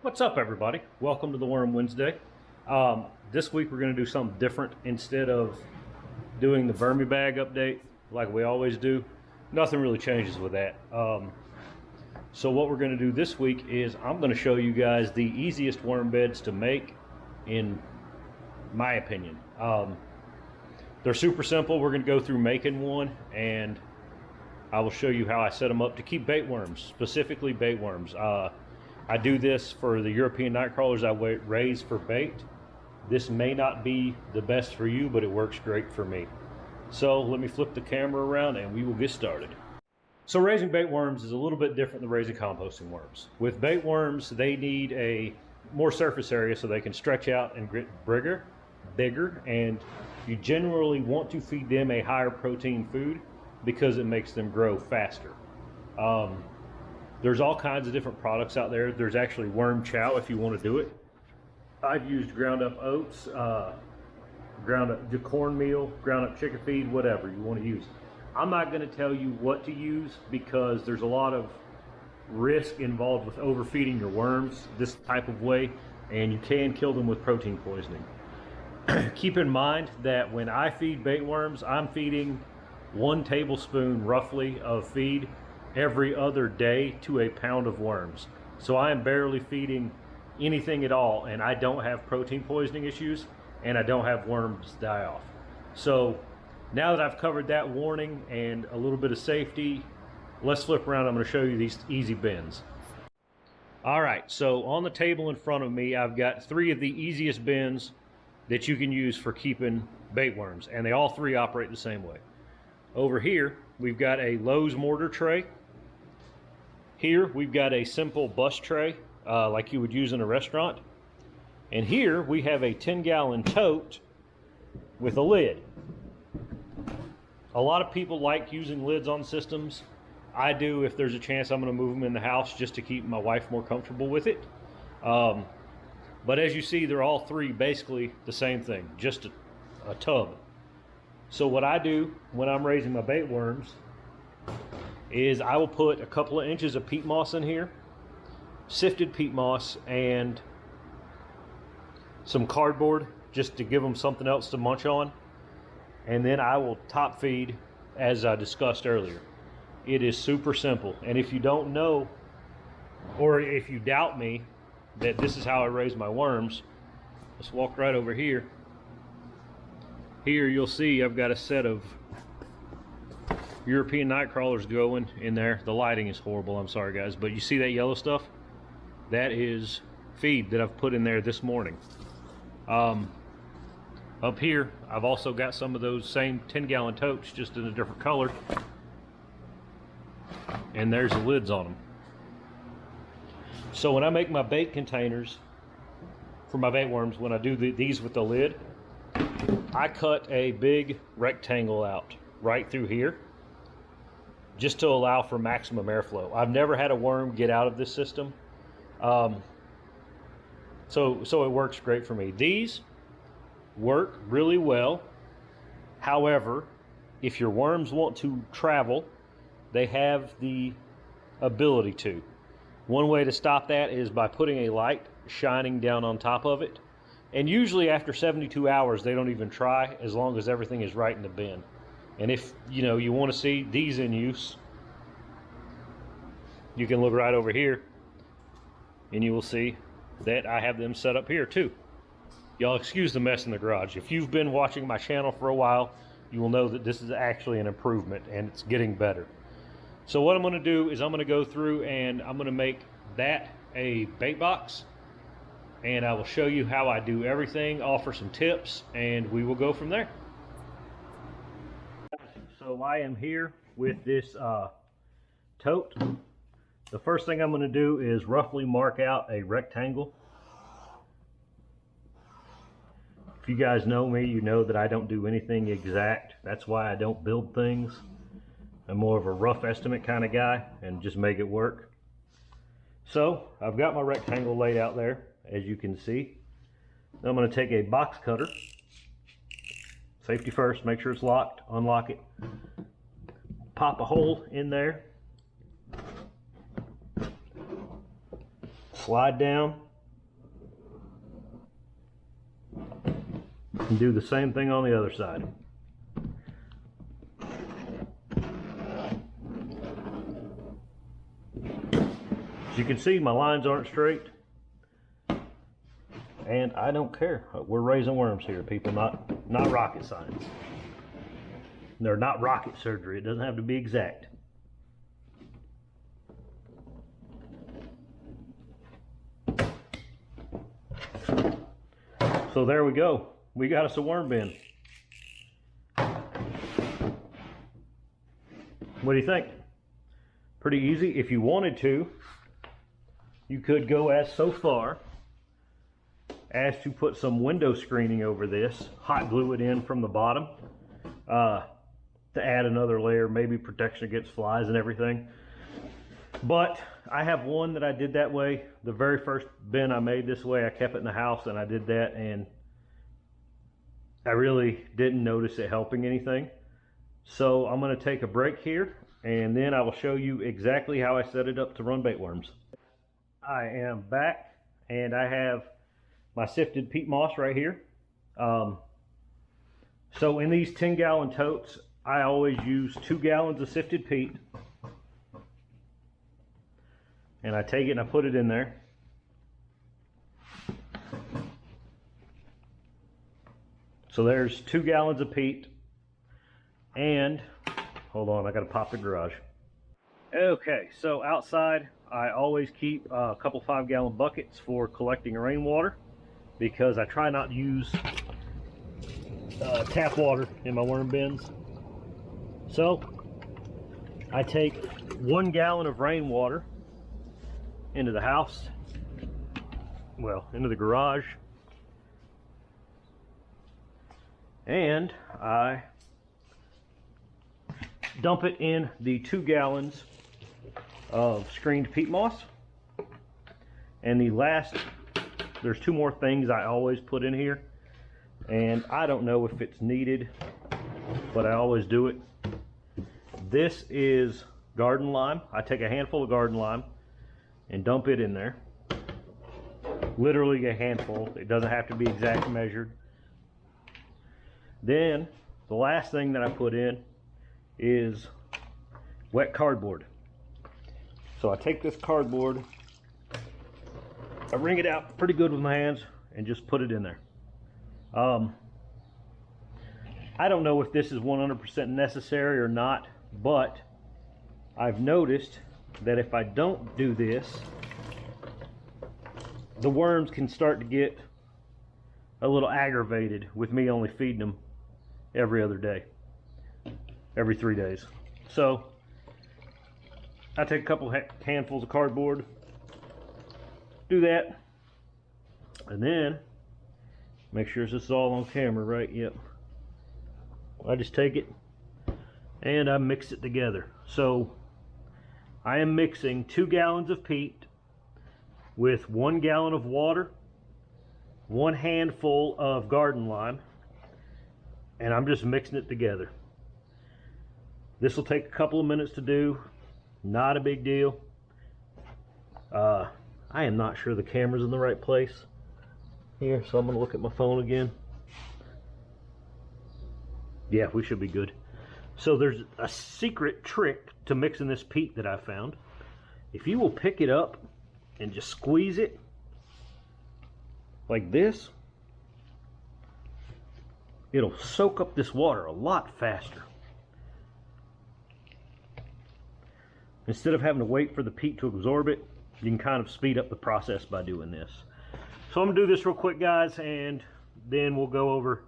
What's up, everybody? Welcome to the Worm Wednesday. This week we're going to do something different. Instead of doing the Vermi bag update like we always do, nothing really changes with that. So what we're going to do this week is I'm going to show you guys the easiest worm beds to make, in my opinion. They're super simple. We're going to go through making one, and I will show you how I set them up to keep bait worms, specifically bait worms. I do this for the European Nightcrawlers I raise for bait. This may not be the best for you, but it works great for me. So let me flip the camera around and we will get started. So raising bait worms is a little bit different than raising composting worms. With bait worms, they need a more surface area so they can stretch out and get bigger, and you generally want to feed them a higher protein food because it makes them grow faster. There's all kinds of different products out there. There's actually worm chow if you want to do it. I've used ground up oats, ground up cornmeal, ground up chicken feed, whatever you want to use. I'm not going to tell you what to use because there's a lot of risk involved with overfeeding your worms this type of way, and you can kill them with protein poisoning. Keep in mind that when I feed bait worms, I'm feeding 1 tablespoon roughly of feed every other day to a pound of worms. So I am barely feeding anything at all, and I don't have protein poisoning issues, and I don't have worms die off. So now that I've covered that warning and a little bit of safety, let's flip around. I'm going to show you these easy bins. All right, so on the table in front of me, I've got 3 of the easiest bins that you can use for keeping bait worms, and they all 3 operate the same way. Over here, we've got a Lowe's mortar tray. Here, we've got a simple bus tray, like you would use in a restaurant. And here, we have a 10-gallon tote with a lid. A lot of people like using lids on systems. I do if there's a chance I'm going to move them in the house just to keep my wife more comfortable with it. But as you see, they're all 3 basically the same thing, just a tub. So what I do when I'm raising my bait worms is I will put a couple of inches of peat moss in here, sifted peat moss, and some cardboard just to give them something else to munch on. And then I will top feed as I discussed earlier. It is super simple. And if you don't know, or if you doubt me that this is how I raise my worms, let's walk right over here. Here you'll see I've got a set of European Nightcrawlers going in there. The lighting is horrible, I'm sorry guys, but you see that yellow stuff? That is feed that I've put in there this morning. Up here, I've also got some of those same 10-gallon totes, just in a different color. And there's the lids on them. So when I make my bait containers for my bait worms, when I do these with the lid, I cut a big rectangle out right through here just to allow for maximum airflow. I've never had a worm get out of this system. So it works great for me. These work really well. However, if your worms want to travel, they have the ability to. One way to stop that is by putting a light shining down on top of it. And usually after 72 hours, they don't even try, as long as everything is right in the bin. And if you want to see these in use, you can look right over here and you will see that I have them set up here too. Y'all excuse the mess in the garage. If you've been watching my channel for a while, you will know that this is actually an improvement and it's getting better. So what I'm going to do is I'm going to go through and I'm going to make that a bait box, and I will show you how I do everything, offer some tips, and we will go from there. So I am here with this tote. The first thing I'm going to do is roughly mark out a rectangle. If you guys know me, you know that I don't do anything exact. That's why I don't build things. I'm more of a rough estimate kind of guy and just make it work. So I've got my rectangle laid out there, as you can see. Now I'm going to take a box cutter. Safety first, make sure it's locked, unlock it. Pop a hole in there. Slide down And do the same thing on the other side. As you can see, my lines aren't straight. And I don't care. We're raising worms here, people, not rocket science. They're not rocket surgery. It doesn't have to be exact. So there we go. We got us a worm bin. What do you think? Pretty easy. If you wanted to, you could go as so far as to put some window screening over this, hot glue it in from the bottom to add another layer, maybe protection against flies and everything. But I have one that I did that way. The very first bin I made this way, I kept it in the house and I did that, and I really didn't notice it helping anything. So I'm going to take a break here, and then I will show you exactly how I set it up to run bait worms. I am back, and I have my sifted peat moss right here. So in these 10-gallon totes, I always use 2 gallons of sifted peat. And I take it and I put it in there. So there's 2 gallons of peat. And, hold on, I gotta pop the garage. Okay, so outside, I always keep a couple 5-gallon buckets for collecting rainwater, because I try not to use tap water in my worm bins. So I take 1 gallon of rainwater into the house, well, into the garage, and I dump it in the 2 gallons of screened peat moss. And the last, there's 2 more things I always put in here, and I don't know if it's needed, but I always do it. This is garden lime. I take a handful of garden lime and dump it in there. Literally a handful. It doesn't have to be exact measured. Then the last thing that I put in is wet cardboard. So I take this cardboard, I wring it out pretty good with my hands and just put it in there. I don't know if this is 100% necessary or not, but I've noticed that if I don't do this, the worms can start to get a little aggravated with me only feeding them every other day, every 3 days. So I take a couple handfuls of cardboard, do that, and then make sure this is all on camera, right? Yep. I just take it and I mix it together. So I am mixing 2 gallons of peat with 1 gallon of water, 1 handful of garden lime, and I'm just mixing it together. This will take a couple of minutes to do, not a big deal. I am not sure the camera's in the right place here, so I'm gonna look at my phone again. Yeah, we should be good. So there's a secret trick to mixing this peat that I found. If you will pick it up and just squeeze it like this, it'll soak up this water a lot faster. Instead of having to wait for the peat to absorb it, you can kind of speed up the process by doing this. So I'm gonna do this real quick, guys, and then we'll go over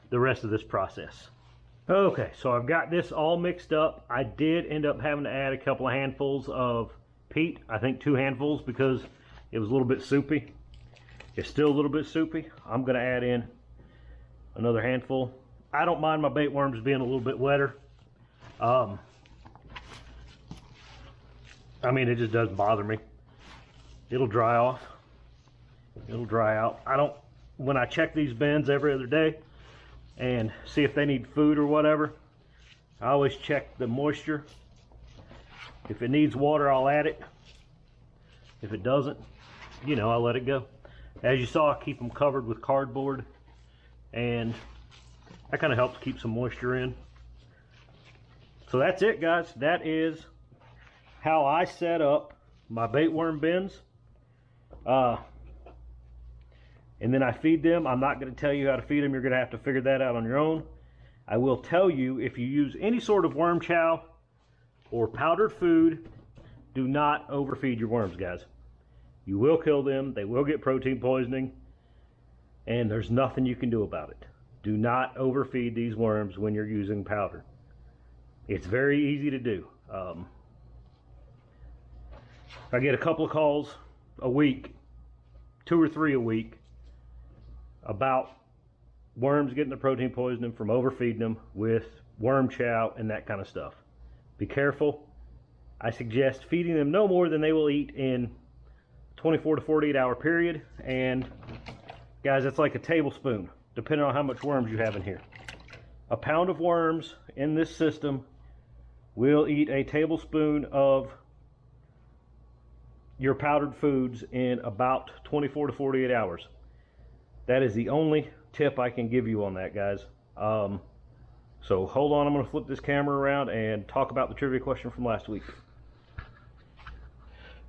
the rest of this process. Okay, so I've got this all mixed up. I did end up having to add a couple of handfuls of peat. I think 2 handfuls, because it was a little bit soupy. It's still a little bit soupy. I'm gonna add in another handful. I don't mind my bait worms being a little bit wetter. I mean, it just doesn't bother me. It'll dry off. It'll dry out. When I check these bins every other day and see if they need food or whatever, I always check the moisture. If it needs water, I'll add it. If it doesn't, you know, I'll let it go. As you saw, I keep them covered with cardboard and that kind of helps keep some moisture in. So that's it, guys. That is how I set up my bait worm bins. And then I feed them. I'm not going to tell you how to feed them. You're going to have to figure that out on your own. I will tell you, if you use any sort of worm chow or powdered food, do not overfeed your worms, guys. You will kill them. They will get protein poisoning, and there's nothing you can do about it. Do not overfeed these worms when you're using powder. It's very easy to do. I get a couple of calls a week, 2 or 3 a week, about worms getting the protein poisoning from overfeeding them with worm chow and that kind of stuff. Be careful. I suggest feeding them no more than they will eat in 24 to 48 hour period. And guys, it's like a tablespoon, depending on how much worms you have in here. A pound of worms in this system will eat a tablespoon of your powdered foods in about 24 to 48 hours. That is the only tip I can give you on that, guys. So hold on, I'm going to flip this camera around and talk about the trivia question from last week.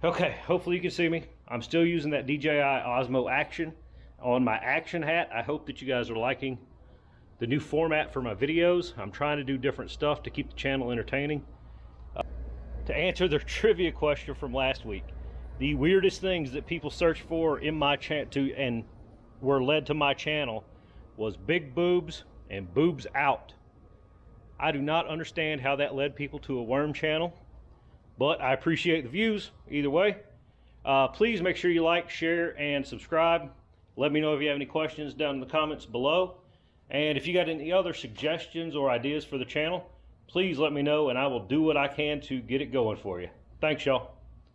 Okay, hopefully you can see me. I'm still using that DJI Osmo Action on my action hat. I hope that you guys are liking the new format for my videos. I'm trying to do different stuff to keep the channel entertaining. To answer the trivia question from last week, the weirdest things that people search for in my channel and were led to my channel was big boobs and boobs out. I do not understand how that led people to a worm channel, but I appreciate the views either way. Please make sure you like, share, and subscribe. Let me know if you have any questions down in the comments below. And if you got any other suggestions or ideas for the channel, please let me know and I will do what I can to get it going for you. Thanks, y'all.